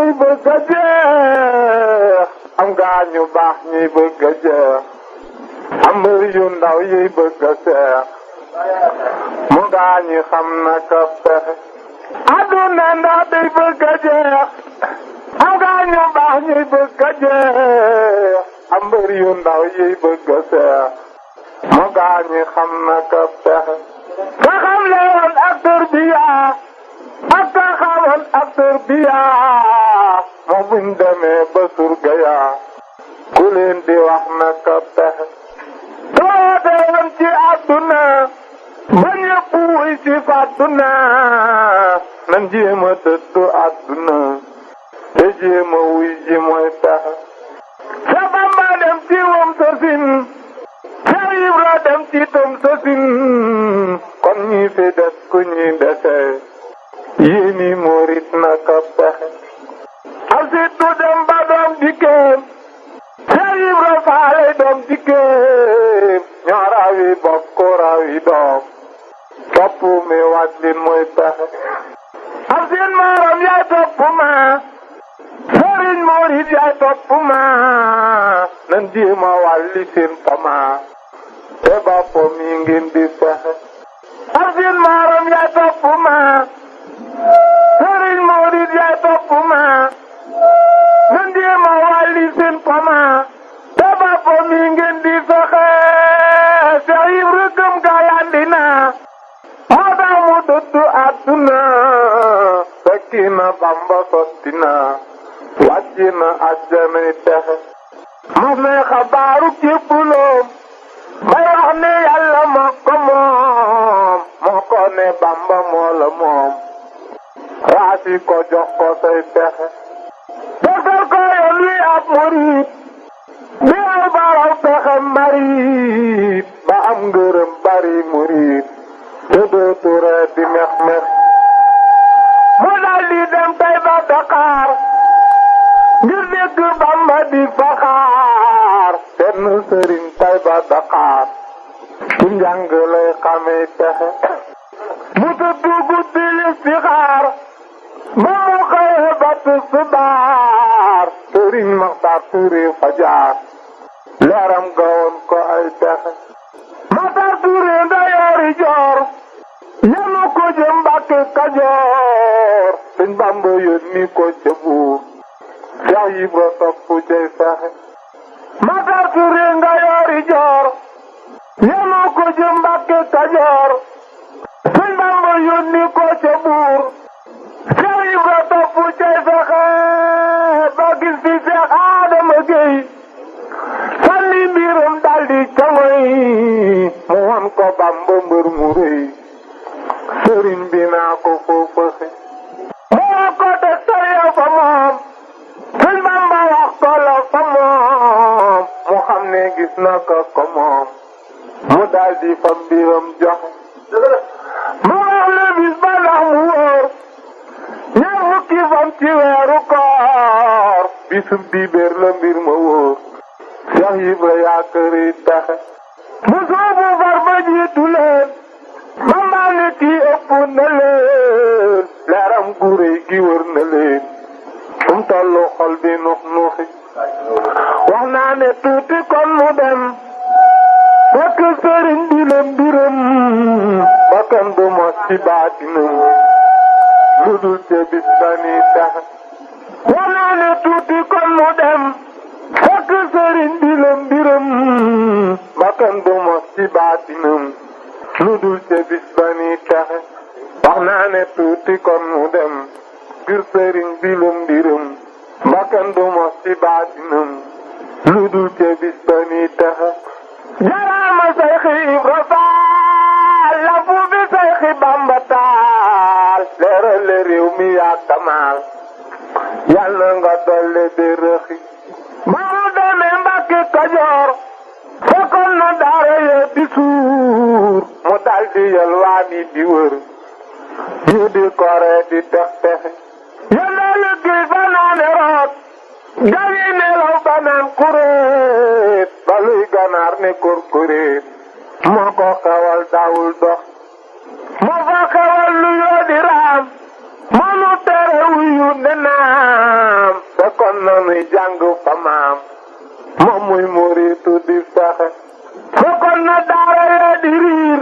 day bëgg a jeex am gaañu baax ñuy bëgg a jeex am mbër yu ndaw yiy bëgg a seex mu gaañu xam na ka pexe àdduna ndax day bëgg a jeex am gaañu baax ñuy bëgg a jeex am mbër yu ndaw yiy bëgg a seex mu gaañu xam na ka pexe ka xam le woon ak tarbiya ak ka xamoon ak tarbiya moom buñ demee ba surga yaa ku leen di wax na ka pexe toote woon ci àdduna ba ñëpp wuy ci fàdduna nan jéem a dëddu àdduna te jéem a wuy ji mooy pexe sa Bamba dem ci wam sosin sa Ibra dem ci tom sosin kon ñi fi des ku ñi dese yéeni murit na ka pexe al sittu dem ba doom dikkeem sa Ibra faale doom dikkeem ñoo rawi bokk rawi doom topp mi wàccin mooy pexe am seen maaram yaay topp ma sëriñ murit yaay topp ma nan jéema wàlli seen pama te boppam yi ngeen di pexe am seen maaram yaay topp ma sëriñ murit yaay topp ma nan jéema wàlli seen pama te boppam yi ngeen di fexe Seex Ibra gëm ga yandi na moo tax mu dëddu àdduna fekki na Bamba sotti na wàcci na àjjanay texe mas nay xabaaru jébbuloom bay wax ne yàlla moo ko moom moo ko ne Bamba moo la moom raasi ko jox ko say pexe tegal ko yoon wi ab murit bi ay baraw pexe marit ba am ngërëm bari murit te dootu ree di mex mu dal di dem tay ba Dakar ngir dégg Bamba di faxaar benn sëriñ tay ba Dakar ci njàng lay xamee pexe mu tëdd guddi listixaar ba mu xëye ba tisbaar sëriñ Maxtaar Ture fajar leeram gawoon ko ay pexe Maxtaar Ture ndayoori joor yenu ko jëm Mbàkke Kajoor sëñ Bamba yónni ko ca buur Seex Ibra topp cay fexe Maxtaar Ture ndayoori joor yenu ko jëm Mbàkke Kajoor sëñ Bamba yónni ko ca buur Seex Ibra topp cay fexe ba gis fi Seex Adama Gey sànni mbiram daldi cangoy mu wan ko Bamba mbër mu rëy sëriñ bi naa ko foofaxe moo ko tegtal yow fa moom sëñ Bamba wax ko la fa moom mu xam ne gis na ko moom mu daldi fa mbiram joxe mu wax le bis ba ndax mu wóor ñaar fukki fan ci weeru koor bisum dibéer la mbir ma wóor Seex Ibra yaa këri pexe mu soobu far ba jiitu leen Bamba ne kii ëpp na leen leeram gu rëy gi wër na leen fu mu tollu xol bi nux nuxi wax naa ne tuuti kon mu dem fekk sëriñ bi la mbiram bakkan du mos ci baatinam lu dul te bis ba ni tax wax naa ne tuuti kon mu dem fekk sëriñ bi la mbiram bakkan du mos ci baatinam lu dul te bis ba ni taxe wax naa ne tuuti kon mu dem ngir sëriñ bi la mbiram bakkan du mos ci baatinam lu dul te bis ba ni taxe jaraama Sayxi Ibra Faal la fu bi Sayxi Bamba taal leeral réew mi yaa kamaal yàlla nga dolle de rëxi ba mu demee Mbàkke Kajoor fekkoon na daara yee di suur mu daldi yalwaani di wër ñu di kore di tex texe yàlla liggéey fa naane root dañuy nelaw ba naan kuréet ba luy ganaar ne kurkuréet moo ko xewal daawul dox moo fa xewal lu yoo di raam moo nu tere wuyu ne naa nuy jàng fa maam moom muy muritu di fexe fekkoon na daara yee di riir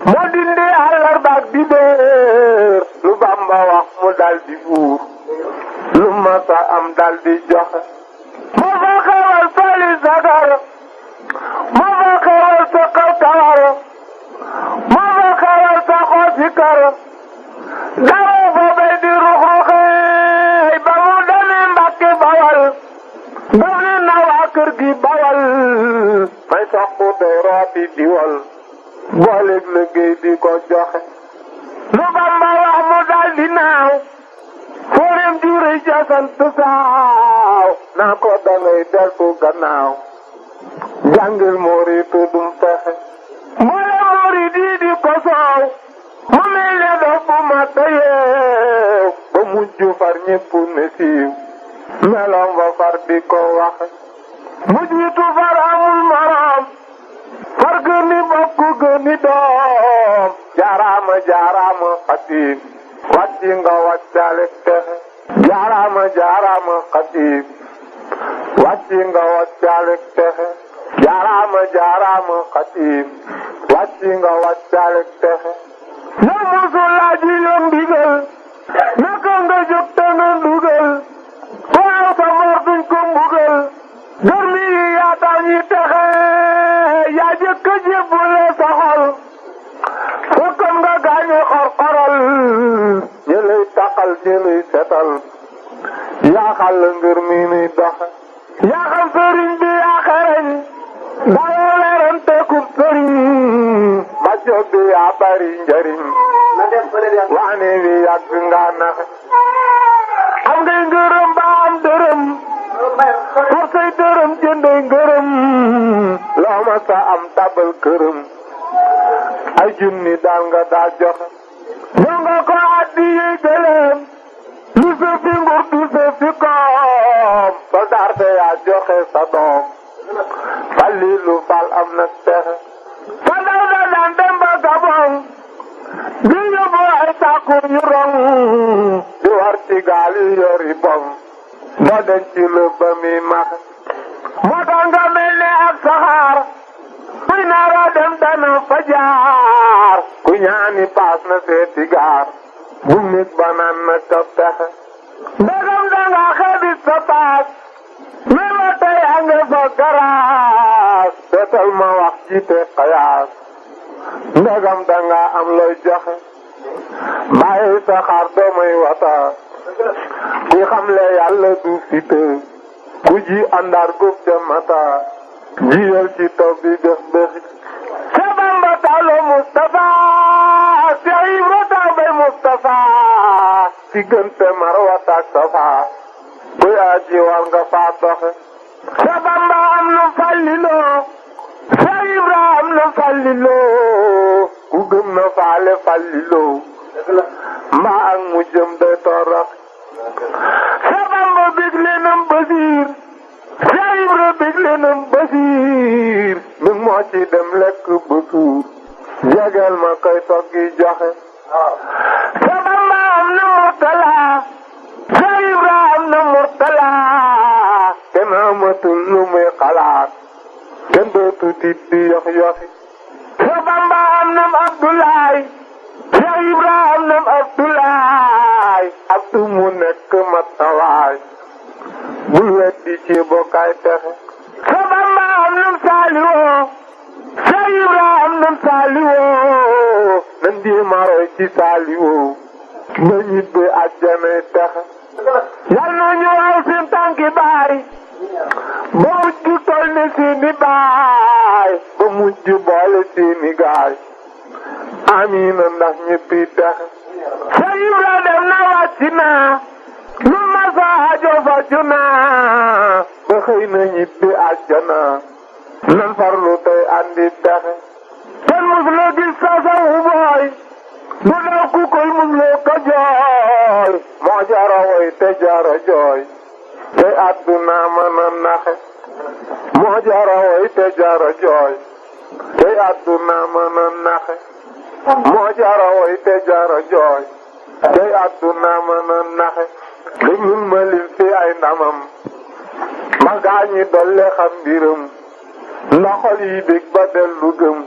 moo dindi àllarbaak di béer lu Bamba wax mu dal di buur lu masa am dal di joxe moo fa xewal fali sagar moo fa xewal sa kaw tawar moo fa xewal sa xoosi kar dawo fa bay di ruxruxey ba mu demee Mbàkke Bawal daf ne na waa kër gi Bawal may soxu day rooti diwal booleeg liggéey di ko joxe lu Bamba wax mu dal di naaw fóoreem jure ja sant saaw naa ko dangay deltu gannaaw jàngil muritu dum fexe mboole murid yi di ko soow mu mel ne dof bu ma tayeew ba mujj far ñépp ne siiw meloom ba far di ko waxe mu jiitu far amul moroom far gëni bokk gëni doom jaaraama jaaraama xatiib wàcci nga wàccale texe jaaraama jaaraama xatiib wàcci nga wàccale texe jaaraama jaaraama xatiib wàcci nga wàccale texe yow musul laaji yoon ndigal naka nga jóg te nga ndugal waaw sa mor duñ ko mbugal garmi yi yaa tax ñi texe yaa jëkk a jébbule sa xol fekkoon nga gaañu xor-xoral ñi lay taxal ñi lay setal yaa xal ngir mi nuy doxe yaa xam sëriñ bi yaa xereñ dayoo leerante kub sëriñ ma jóg bi yaa bari njariñ waane wi yàgg nga naxe am ngay ngërëm ba am dërëm for say dërëm jëndee ngërëm loo ma sa am tabal këram ay junni daal nga daa joxe ñoo nga ko addi yi gëlëm lu sa fi nguur du sa fi koom soldaar te yaa joxe sa doom Falilu Fall am na texe fa daw da daan dem ba Gabon di yóbbu ay sàkku yu rong di war ci gaal yi yori bom moo denc lu ba mi maxe moo tax nga mel ne ak saxaar kuy naara dem dana fa jaar ku ñaani paas na seeti gaar bu nit ba naan na ka pexe ndegam danga xebit sa paas mais ba tey a nga fa garaas seetal ma wax ci te xayaas ndegam danga am looy joxe bàyyi sa xaar doomay wata kuy xamle yàlla du fite ku ji àndaar góob ca mata jiyal ci taw bi def bëxi ca Bamba tawlo Mustafa Seex Ibra taw bay Mustafa ci gënte Marwata ak Safa kuy aji war nga faa doxe ca Bamba am na Falliloo Seex Ibra am na Falliloo ku gëm na faale Falliloo mbaa ak mu jëm day torox ca Bamba bég leenam Basiir Seex Ibra bég leenam Basiir mi moo ci dem lekk ba suur jegeel ma koy toggi joxe ca Bamba am na Murtala Seex Ibra am na Murtala kenn amatul lu muy xalaat kenn dootu tiit di yox yoxi ca Bamba am na Abdoulaye Seex Ibra am na Abdoulaye Abdu mu nekk mat na waay bul weddi ci bokkaay texe ca Bamba am na Saaliwoo Seex Ibra am na Saaliwoo nan di maroy ci Saaliwoo ba ñibbi àjjanay texe yal na ñu aw seen tànki baari ba mujj tol ne seeni baay ba mujj boole seeni gaay amiina ndax ñëppi texe Seex Ibra dem na wàcc na lu ma sa ajo faju na ba xëy na ñibbi àjjana nan farlu tey andi texe kenn mus la gis sa sawu booy du daw ku koy mus la ko jooy moo jara woy te jara jooy te àdduna mën a naxe moo jara woy te jara jooy te àdduna mën a naxe moo jara woy te jara jooy te àdduna mën a naxe déglul ma lim fi ay ndamam ma gaañi dolle xam mbiram ndoxol yi bég ba dellu gëm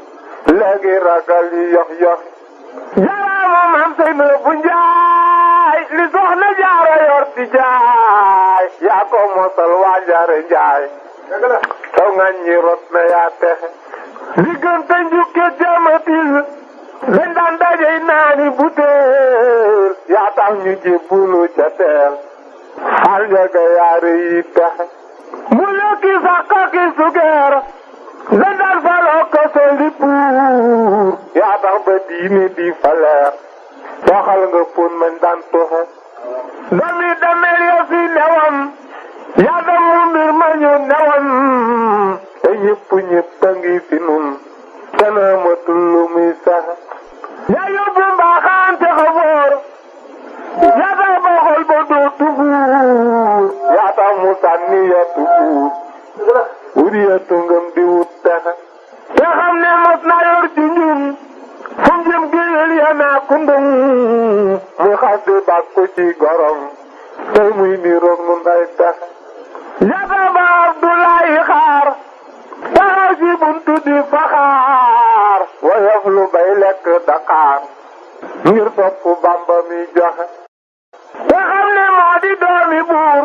léegi ragal yi yox yox jaraama maam Seynabou Njaay li soxna jaara yor di jaay yaa ko mosal waa jaare njaay taw nga ñi rot na yaa texe diggante njukke jamatil dañ daan dajey naani butéel yaa tax ñu jébbulu ca teel xal njaga yaare yi texe mu lekki sàkka ki sugeer dañ daan faloo ko soli puur yaa tax ba diine di faleer toxal nga pon mañ daan toxe dami damel yo fi newam yaa dam mu mbir ma ñu newam te ñëpp a ngi fi nun kenn amatul lu muy saxe yaa yóbbu mbaaxaan te xaboor yaa tax ba xol ba dootu buur yaa tax mu sànni yatu buur wuri yatu ngëm di wut texe te xam ne mos na yor ci ñun fu jëm géyel ya naa kundum muy xas di bàkku ci gorom tey muy ni roog nun ay texe yaa tax ba Abdoulaye xaar taxaw ci buntu di faxaar woyof lu bay lekk Dakar ngir topp Bamba mi joxe te xam ne moo di doomi buur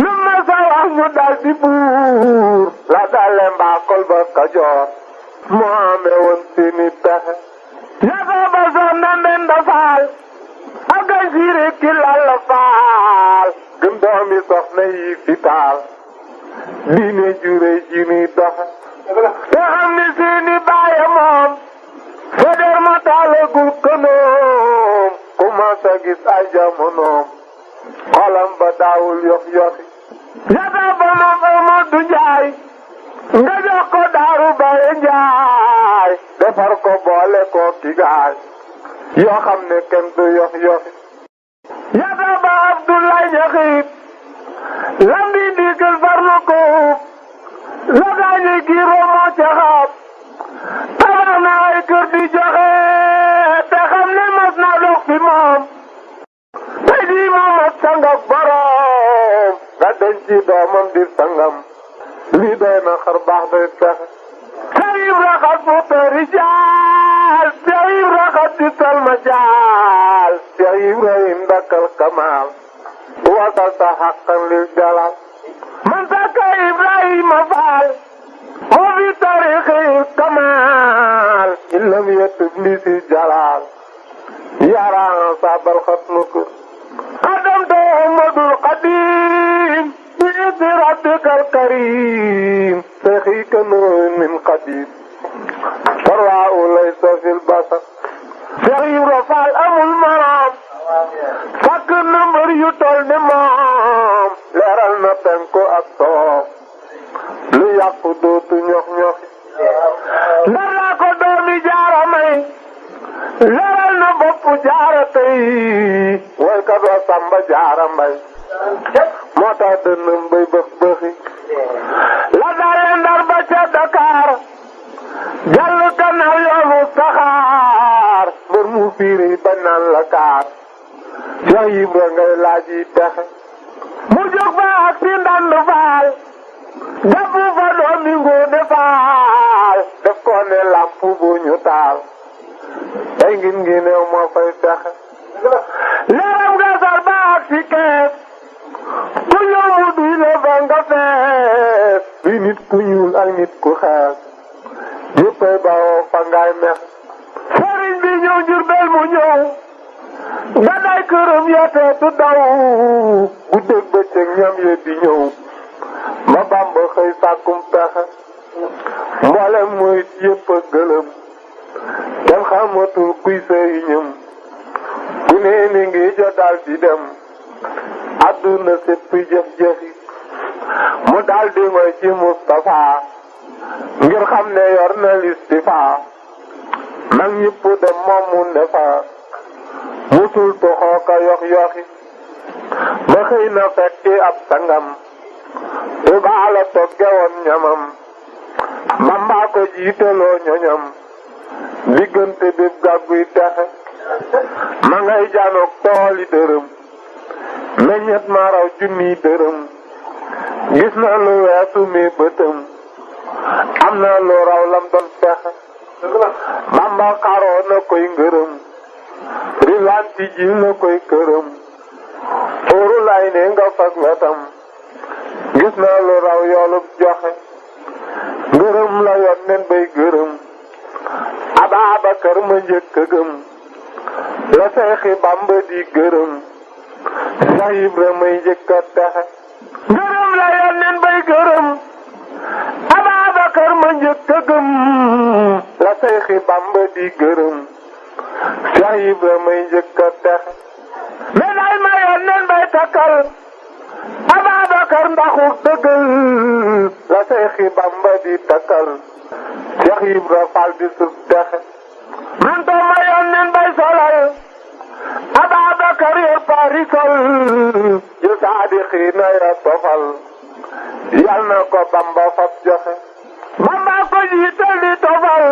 lu ma sa wax ñu dal di buur la dale mbaakol ba Kajoor moo amee woon seeni pexe yasa ba soxna Mbenda Faal ak a siiri ki Lalla Faal gëm doomi soxna yi fi taal diine jure ji ni doxe te xam ni seeni baaye moom feder ma taalagul kënoom ku ma sa gis ay jamonoom xolam ba daawul yox yoxi yata ba moom Amadou Njaay nga jox ko Daaru Baye Njaay defar ko boole ko ki gaay yoo xam ne kenn du yox yoxi yata ba Abdoulaye Ñaxiit lambi ndigal farlu ko la gaañi giiroo moo ca xaab tabax na ay kër di joxe te xam ne mas na dox fi moom tey jii moo mat sangam borom nga denc doomam di sangam lii doy na xar baax day texe Seyib raxat fu tëri jaal Seyib raxat di salma jaal Cheikh Ibrahim dakal kamal wasal sa xaqan lil jalal man saka Ibrahima Faal moo fi tarixi kamal illam yetub li si jalal yaraan sabal xatnuku adam to Ahmadul Qadim bi isi rabbikal karim sexi kanun min qadim farwa laysa fil basar Cheikh Ibra Faal amul maram fakk na mbër yu tol ne moom leeral na penku ak soow lu yàqu dootu ñox ñoxi ndar laa ko doomi jaara may leeral na bopp jaara tey woykat wa Samba Jaara Mbay moo tax dënnam bay bëx bëxi la dale Ndar ba ca Dakar jàll gannaaw yoonu saxaar mbër mu fiiri ba naan la kaar Cheikh Ibra ngay laaj yi texe mu jóg ba ak si Ndand Faal jàpp fa doomi Ngoone Faal def ko ne lamp bu ñu taal ay ngin ngi neew moo fay texe leeram nga sar ba ak si kees ku ñëw mu duy la fa nga fees bi nit ku ñuul ak nit ku xees yëppay bawoo fa ngay mex sëriñ bi ñëw Jurbel mu ñëw gàddaay këram yootee du daw guddeeg bëccëg ñam ye di ñëw ma Bamba xëy sàkkum pexe mboolem murit yëpp a gëlëm kenn xamatul kuy sëriñam ku ne ni ngi jotal di dem àdduna sépp jëf-jëfi mu daldi ngoy ci Mustafa ngir xam ne yor na listifa mag ñëpp dem moom mu ne fa musul toxoo ka yox yoxi ba xëy na fekki ab sangam Tuubaa la togge woon ñamam Bamba ko jiiteloo ñoñam diggante bépp gàgguy texe ma ngay janook tooli dërëm meññet ma raw junniy dërëm gis na lu weesu mi bëtam am na lu raw lam doon fexe Bamba xaroo na koy ngërëm rilanti ji na koy këram fóoru lay ne nga fag wetam gis na lu raw yoolub joxe ngërëm la yoon nen bay gërëm Ababakar ma njëkk a gëm la Seexi Bamba di gërëm Seex Ibra may njëkk a texe ngërëm la yoon nen bay gërëm Ababakar ma njëkk a gëm la Seexi Bamba di gërëm Seex Ibra may njëkk a texe médaille ma yoon nen bay takkal Ababakar ndaxuk dëggal la Seexi Bamba di takkal Seex Ibra Faal di sub texe manto ma yoon nen bay solal Ababakar yor parisol yu saadixiina ya tofal yal na ko Bamba fab joxe Bamba ko jiital di tofal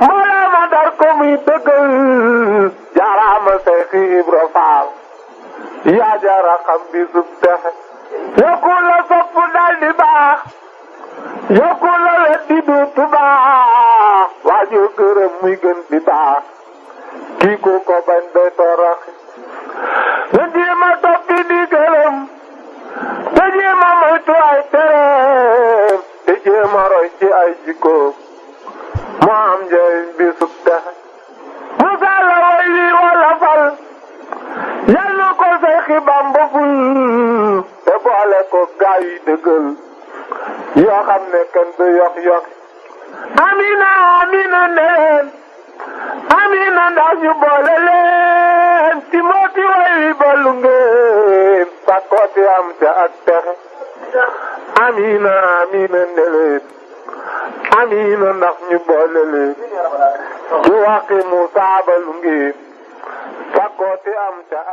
mbooloo ma dar ko muy dëggal jaaraama Seexi Ibra Faal yaa jara xam bi sub texe yokku la sopp dal di baax yokku la wet di duutu baax waaju gërëm muy gën di baax kii ku ko bañ day toroxi na jéema toppi di gërëm te jéema moytu ay tereem te jéema roy ci ay jikkoom moo am njëriñ bi sub texe Musa la way wi wala fal yal na ko Seexi Bamba ful te boole ko gaa yi dëggal yoo xam ne kenn du yox yoxi amina amina neen amina ndax ñu boole leen ci mooti way wi ballu ngeen sakkooti am ca ak texe amina amina neleen amina ndax ñu boole leen ci waxi mu saabalu ngeen sakkooti am ca ak